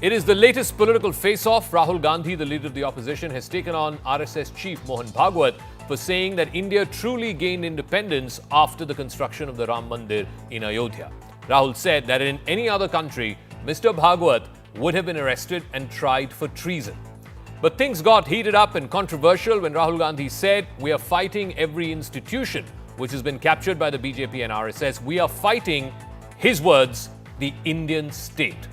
It is the latest political face-off. Rahul Gandhi, the leader of the opposition, has taken on RSS chief Mohan Bhagwat for saying that India truly gained independence after the construction of the Ram Mandir in Ayodhya. Rahul said that in any other country, Mr. Bhagwat would have been arrested and tried for treason. But things got heated up and controversial when Rahul Gandhi said, "We are fighting every institution which has been captured by the BJP and RSS. We are fighting," his words, "the Indian state."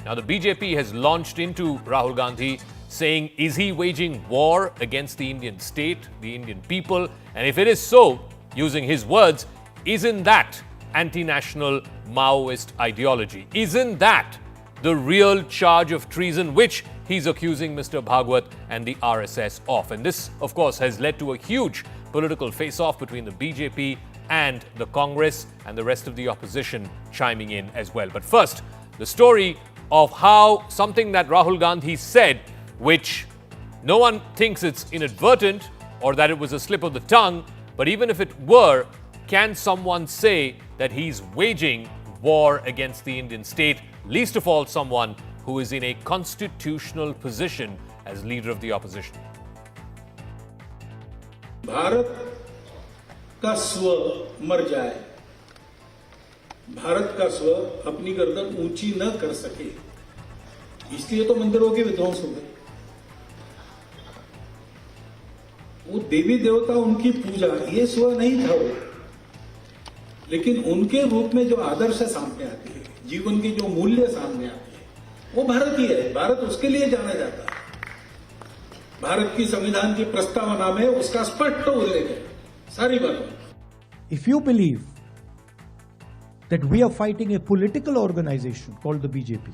Now, the BJP has launched into Rahul Gandhi saying, is he waging war against the Indian state, the Indian people? And if it is so, using his words, isn't that anti-national Maoist ideology? Isn't that the real charge of treason which he's accusing Mr. Bhagwat and the RSS of? And this, of course, has led to a huge political face-off between the BJP and the Congress and the rest of the opposition chiming in as well. But first, the story of how something that Rahul Gandhi said, which no one thinks it's inadvertent or that it was a slip of the tongue, but even if it were, can someone say that he's waging war against the Indian state, least of all someone who is in a constitutional position as leader of the opposition? Bharat का स्व मर जाए, भारत का स्व अपनी गर्दन ऊंची न कर सके, इसलिए तो मंदिरों के विध्वंस हो गए। वो देवी देवता, उनकी पूजा, ये स्व नहीं था वो, लेकिन उनके रूप में जो आदर्श सामने आती है, जीवन की जो मूल्य सामने आती है, वो भारतीय है। भारत उसके लिए जाना जाता है। भारत की संविधान की प्रस्तावना में उसका स्पष्ट उल्लेख है सारी बातों। If you believe that we are fighting a political organization called the BJP,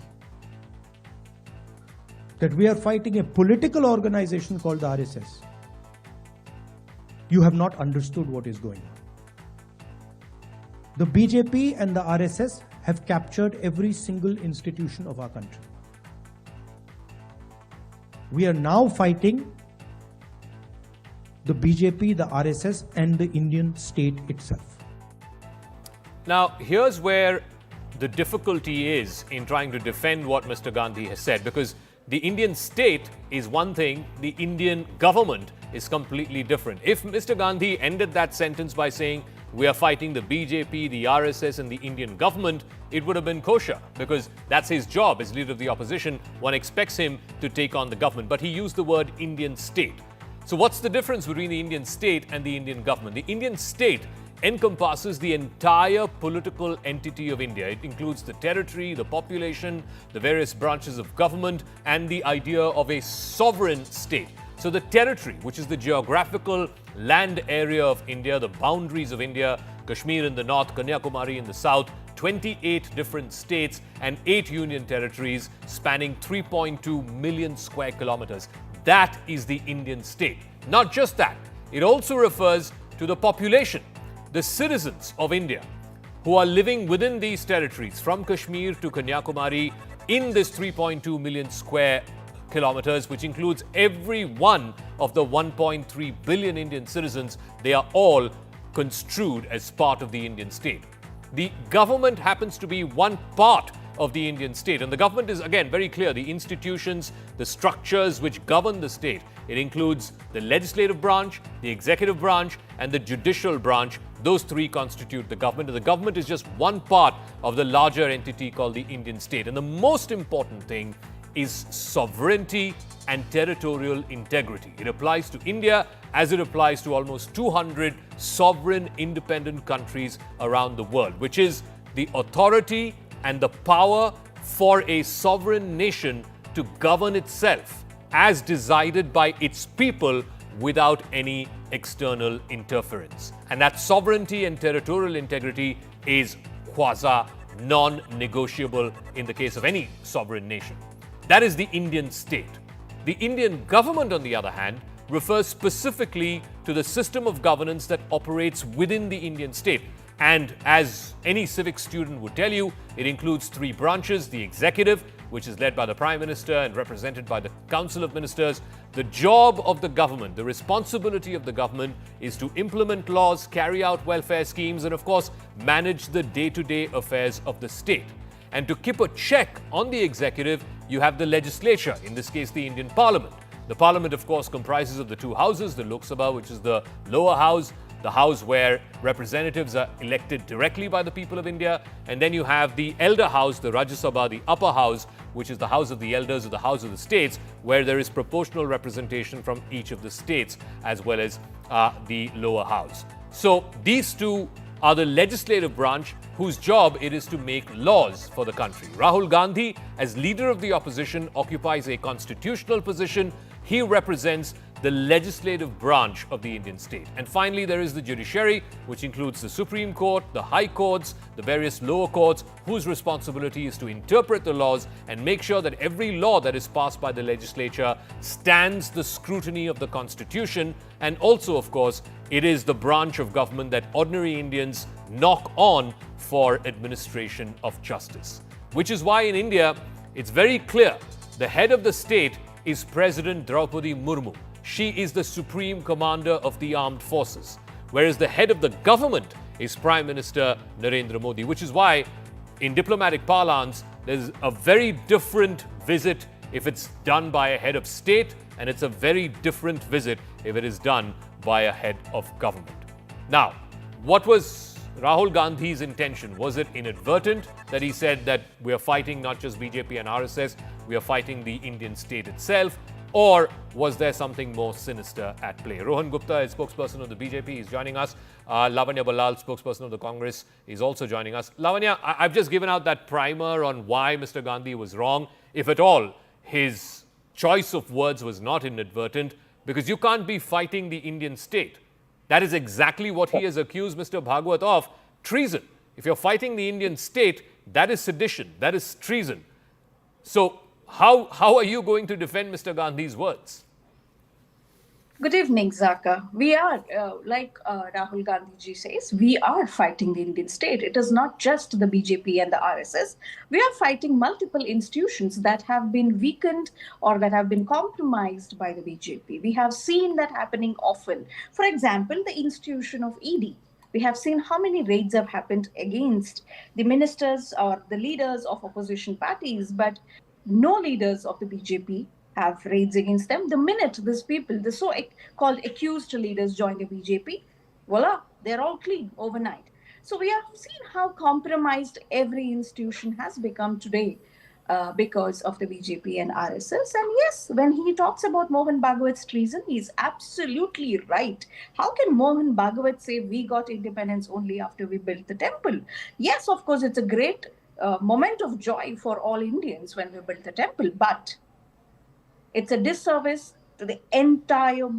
that we are fighting a political organization called the RSS, you have not understood what is going on. The BJP and the RSS have captured every single institution of our country. We are now fighting the BJP, the RSS, and the Indian state itself. Now, here's where the difficulty is in trying to defend what Mr. Gandhi has said, because the Indian state is one thing, the Indian government is completely different. If Mr. Gandhi ended that sentence by saying, "We are fighting the BJP, the RSS, and the Indian government," it would have been kosher, because that's his job as leader of the opposition. One expects him to take on the government. But he used the word Indian state. So what's the difference between the Indian state and the Indian government? The Indian state encompasses the entire political entity of India. It includes the territory, the population, the various branches of government, and the idea of a sovereign state. So the territory, which is the geographical land area of India, the boundaries of India, Kashmir in the north, Kanyakumari in the south, 28 different states and 8 union territories spanning 3.2 million square kilometers. That is the Indian state. Not just that, it also refers to the population, the citizens of India who are living within these territories from Kashmir to Kanyakumari in this 3.2 million square kilometers, which includes every one of the 1.3 billion Indian citizens. They are all construed as part of the Indian state. The government happens to be one part of the Indian state, and the government is, again, very clear. The institutions, the structures which govern the state, it includes the legislative branch, the executive branch, and the judicial branch. Those three constitute the government, and the government is just one part of the larger entity called the Indian state. And the most important thing is sovereignty and territorial integrity. It applies to India as it applies to almost 200 sovereign independent countries around the world, which is the authority and the power for a sovereign nation to govern itself as decided by its people without any external interference. And that sovereignty and territorial integrity is quasi non-negotiable in the case of any sovereign nation. That is the Indian state. The Indian government, on the other hand, refers specifically to the system of governance that operates within the Indian state. And as any civic student would tell you, it includes 3 branches: the executive, which is led by the Prime Minister and represented by the Council of Ministers. The job of the government, the responsibility of the government, is to implement laws, carry out welfare schemes, and of course, manage the day-to-day affairs of the state. And to keep a check on the executive, you have the legislature, in this case the Indian Parliament. The Parliament, of course, comprises of the two houses, the Lok Sabha, which is the lower house, the house where representatives are elected directly by the people of India, and then you have the elder house, the Rajya Sabha, the upper house, which is the house of the elders or the house of the states, where there is proportional representation from each of the states, as well as the lower house. So these two are the legislative branch whose job it is to make laws for the country. Rahul Gandhi, as leader of the opposition, occupies a constitutional position. He represents the legislative branch of the Indian state. And finally, there is the judiciary, which includes the Supreme Court, the high courts, the various lower courts, whose responsibility is to interpret the laws and make sure that every law that is passed by the legislature stands the scrutiny of the Constitution. And also, of course, it is the branch of government that ordinary Indians knock on for administration of justice. Which is why in India, it's very clear the head of the state is President Draupadi Murmu. She is the supreme commander of the armed forces, whereas the head of the government is Prime Minister Narendra Modi, which is why in diplomatic parlance, there's a very different visit if it's done by a head of state, and it's a very different visit if it is done by a head of government. Now, what was Rahul Gandhi's intention? Was it inadvertent that he said that we are fighting not just BJP and RSS, we are fighting the Indian state itself? Or was there something more sinister at play? Rohan Gupta is spokesperson of the BJP. He's joining us. Lavanya Ballal, spokesperson of the Congress, is also joining us. Lavanya, I've just given out that primer on why Mr. Gandhi was wrong. If at all, his choice of words was not inadvertent, because you can't be fighting the Indian state. That is exactly what he has accused Mr. Bhagwat of, treason. If you're fighting the Indian state, that is sedition, that is treason. So how are you going to defend Mr. Gandhi's words? Good evening, Zaka. We are, like Rahul Gandhi ji says, we are fighting the Indian state. It is not just the BJP and the RSS. We are fighting multiple institutions that have been weakened or that have been compromised by the BJP. We have seen that happening often. For example, the institution of ED. We have seen how many raids have happened against the ministers or the leaders of opposition parties, but no leaders of the BJP have raids against them. The minute these people, the so-called accused leaders join the BJP, voila, they're all clean overnight. So we have seen how compromised every institution has become today because of the BJP and RSS. And yes, when he talks about Mohan Bhagwat's treason, he's absolutely right. How can Mohan Bhagwat say we got independence only after we built the temple? Yes, of course, it's a great moment of joy for all Indians when we built the temple, but it's a disservice to the entire,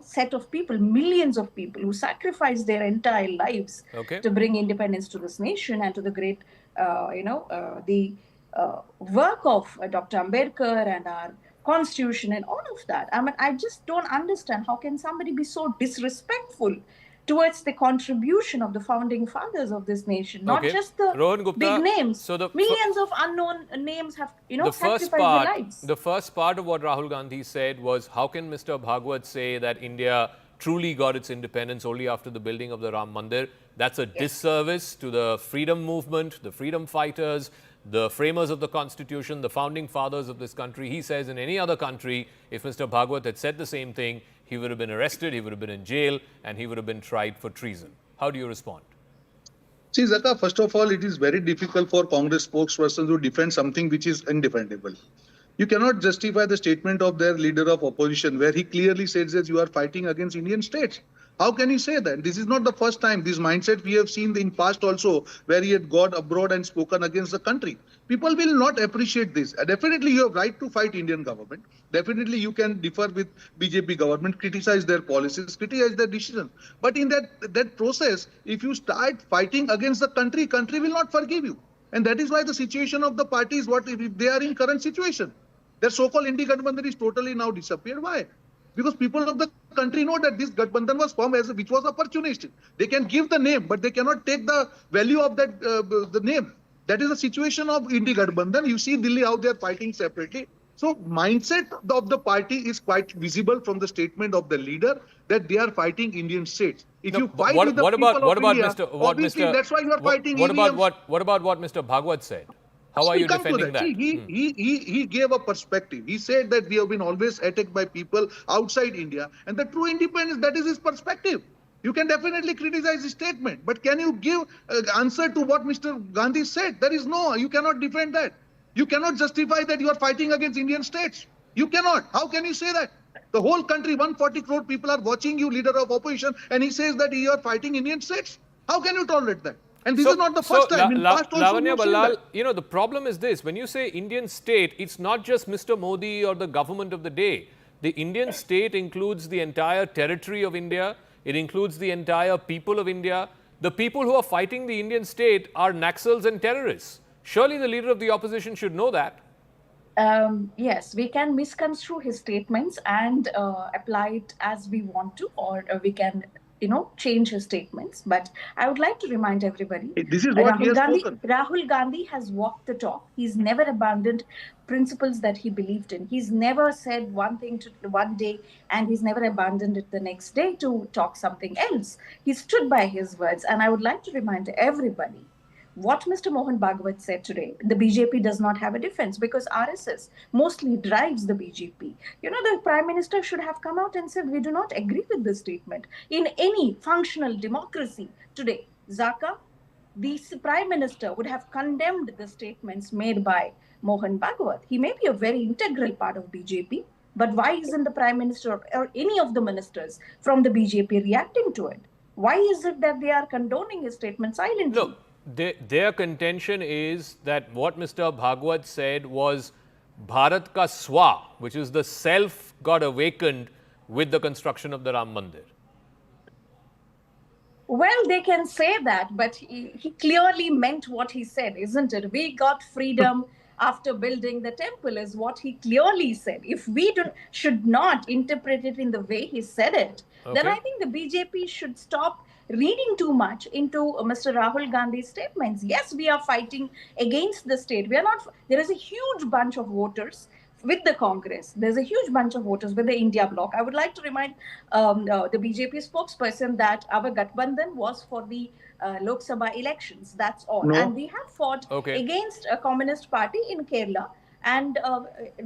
set of people, millions of people who sacrificed their entire lives to bring independence to this nation and to the great, the work of Dr. Ambedkar and our constitution and all of that. I mean, I just don't understand how can somebody be so disrespectful towards the contribution of the founding fathers of this nation, not just the Gupta, big names. So millions of unknown names have, sacrificed their lives. The first part of what Rahul Gandhi said was, how can Mr. Bhagwat say that India truly got its independence only after the building of the Ram Mandir? That's a disservice to the freedom movement, the freedom fighters, the framers of the Constitution, the founding fathers of this country. He says in any other country, if Mr. Bhagwat had said the same thing, he would have been arrested, he would have been in jail, and he would have been tried for treason. How do you respond? See, Zaka, first of all, it is very difficult for Congress spokespersons to defend something which is undefendable. You cannot justify the statement of their leader of opposition where he clearly says that you are fighting against Indian states. How can he say that? This is not the first time. This mindset we have seen in past also, where he had gone abroad and spoken against the country. People will not appreciate this. Definitely you have right to fight Indian government. Definitely you can differ with BJP government, criticize their policies, criticize their decision. But in that process, if you start fighting against the country will not forgive you. And that is why the situation of the party is what they are in current situation. Their so-called Indi Gadbandhan is totally now disappeared. Why? Because people of the country know that this Gadbandhan was formed which was opportunistic. They can give the name, but they cannot take the value of that the name. That is the situation of Indi Gadbandhan. You see Delhi how they are fighting separately. So mindset of the party is quite visible from the statement of the leader that they are fighting Indian states. If you fight with the people of India, obviously that's why you are fighting EVMs. What about what Mr. Bhagwat said? How are We you come to defending that? See, he gave a perspective. He said that we have been always attacked by people outside India, and the true independence, that is his perspective. You can definitely criticize his statement, but can you give answer to what Mr. Gandhi said? There is no, you cannot defend that. You cannot justify that you are fighting against Indian states. You cannot. How can you say that? The whole country, 140 crore people are watching you, leader of opposition, and he says that you are fighting Indian states. How can you tolerate that? And this is not the first time. In past also Lavanya we have seen Ballal, that. you know, the problem is this. When you say Indian state, it's not just Mr. Modi or the government of the day. The Indian state includes the entire territory of India. It includes the entire people of India. The people who are fighting the Indian state are Naxals and terrorists. Surely the leader of the opposition should know that. Yes, we can misconstrue his statements and apply it as we want to, or we can, change his statements. But I would like to remind everybody, This is what he has spoken. Rahul Gandhi has walked the talk. He's never abandoned principles that he believed in. He's never said one thing to one day and he's never abandoned it the next day to talk something else. He stood by his words. And I would like to remind everybody, what Mr. Mohan Bhagwat said today, the BJP does not have a defense because RSS mostly drives the BJP. The Prime Minister should have come out and said, we do not agree with this statement. In any functional democracy today, Zaka, the Prime Minister would have condemned the statements made by Mohan Bhagwat. He may be a very integral part of BJP, but why isn't the Prime Minister or any of the ministers from the BJP reacting to it? Why is it that they are condoning his statement silently? Look, their contention is that what Mr. Bhagwat said was Bharat ka swa, which is the self got awakened with the construction of the Ram Mandir. Well, they can say that, but he clearly meant what he said, isn't it? We got freedom after building the temple is what he clearly said. If we should not interpret it in the way he said it, then I think the BJP should stop reading too much into Mr. Rahul Gandhi's statements. Yes, we are fighting against the state. We are not. There is a huge bunch of voters with the Congress. There's a huge bunch of voters with the India bloc. I would like to remind the BJP spokesperson that our Gathbandhan was for the Lok Sabha elections. That's all. No. And we have fought against a communist party in Kerala and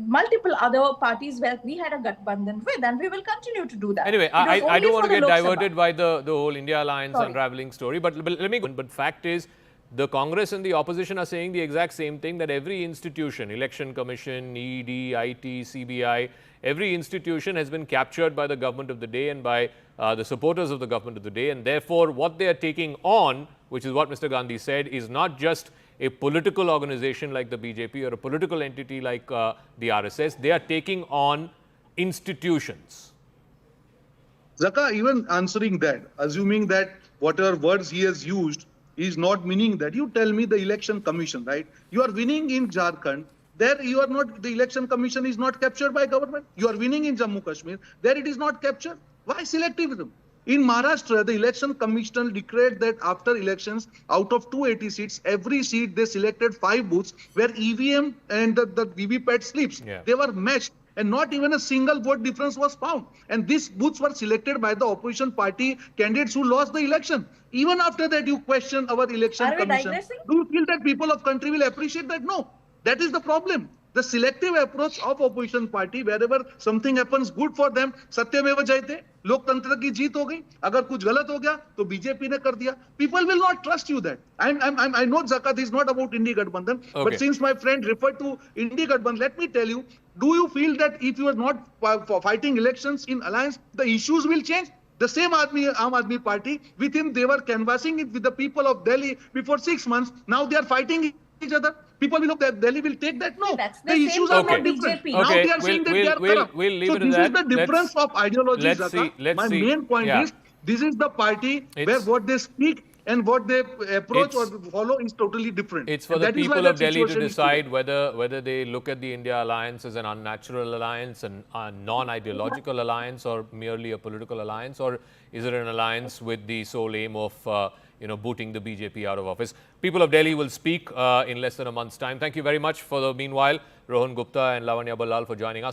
multiple other parties where we had a Gathbandhan with, and we will continue to do that. Anyway, I don't want to get diverted Sabha. by the whole India Alliance unraveling story, but let me go. But fact is, the Congress and the opposition are saying the exact same thing, that every institution, Election Commission, ED, IT, CBI, every institution has been captured by the government of the day and by the supporters of the government of the day. And therefore, what they are taking on, which is what Mr. Gandhi said, is not just a political organization like the BJP or a political entity like the RSS. They are taking on institutions. Zaka, even answering that, assuming that whatever words he has used is not meaning that, you tell me the election commission, right? You are winning in Jharkhand. There you are not, the election commission is not captured by government. You are winning in Jammu Kashmir. There it is not captured. Why selectivism? In Maharashtra, the election commission declared that after elections, out of 280 seats, every seat they selected 5 booths where EVM and the VVPAT slips, they were matched. And not even a single vote difference was found. And these booths were selected by the opposition party candidates who lost the election. Even after that, you question our election commission. Do you feel that people of country will appreciate that? No. That is the problem. The selective approach of opposition party, wherever something happens good for them, satyameva jayate, लोकतंत्र की जीत हो गई. अगर कुछ गलत हो गया, तो बीजेपी ने कर दिया. People will not trust you that. I know Zakat is not about Indi Gathbandhan, but since my friend referred to Indi Gathbandhan, let me tell you, do you feel that if you are not fighting elections in alliance, the issues will change? The same Aam Aadmi Party, with him they were canvassing it with the people of Delhi before 6 months. Now they are fighting each other. People will look that Delhi will take that. No, the issues are not different. Now they are saying that they are corrupt. We'll leave so it this at is the difference of ideology, Zaka. My main point is, this is the party where what they speak and what they approach or follow is totally different. It's for the people of Delhi to decide whether they look at the India alliance as an unnatural alliance, a non-ideological alliance, or merely a political alliance, or is it an alliance with the sole aim of booting the BJP out of office. People of Delhi will speak in less than a month's time. Thank you very much for the meanwhile, Rohan Gupta and Lavanya Ballal, for joining us.